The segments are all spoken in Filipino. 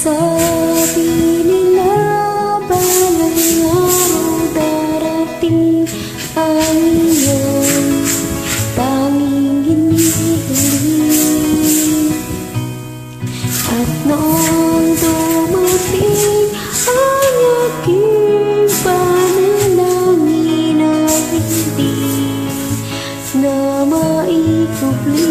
Sabi nila balang araw darating ang iyong tanging hinihiling. At noong dumating ang aking panalangin na hindi na maikubli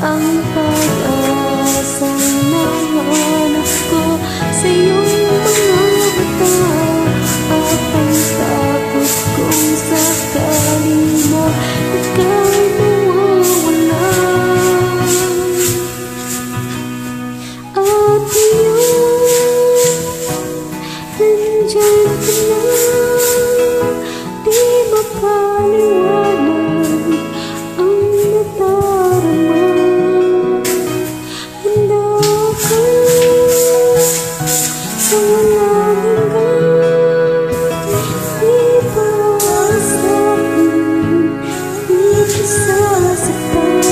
ang pag-asang nahanap ko sa iyong mga mata, at ang takot kong sakali na ika'y mawawala. At ngayon, nandiyan ka na, di mapaliwanag ang nadarama. Handa ka sa walang hanggan, di pawasakin, di kasasaktan.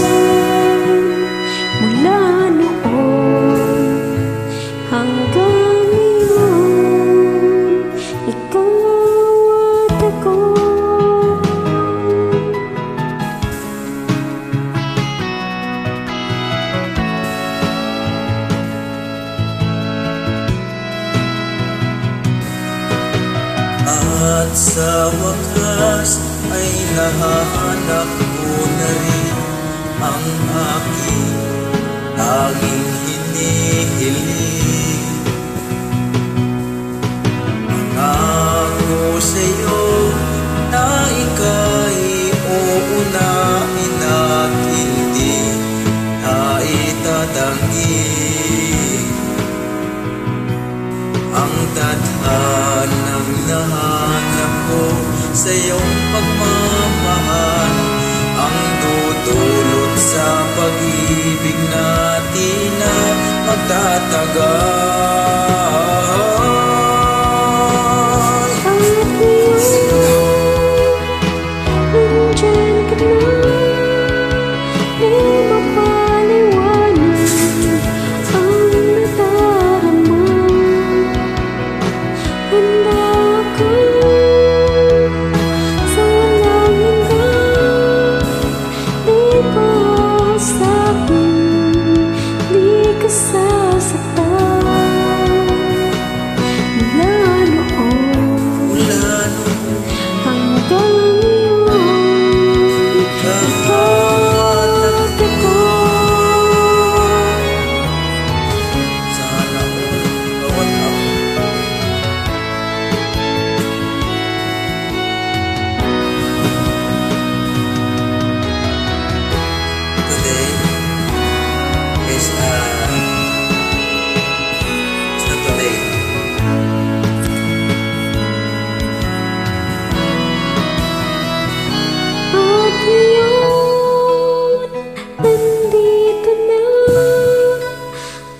Mula noon hanggang ngayon, ikaw at ako. At sa wakas ay nahanap ko na rin ang aking tanging hinihiling. Pangako sa'yo na ika'y uunahin at hindi na itatanggi. Ang tadhanang nahanap ko sa iyong pagmamahal, ang dudulot sa pag-ibig natin na magtatagal.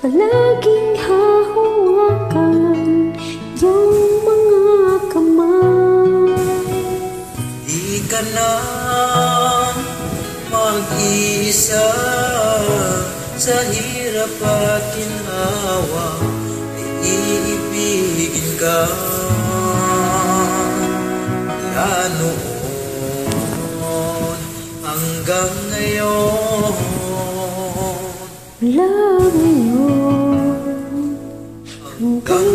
Palaging hahawakan yung mga kamay. Di ka na mag-isa sa hirap at ginhawa, iibigin ka mula noon hanggang ngayon. Mula ngayon hanggang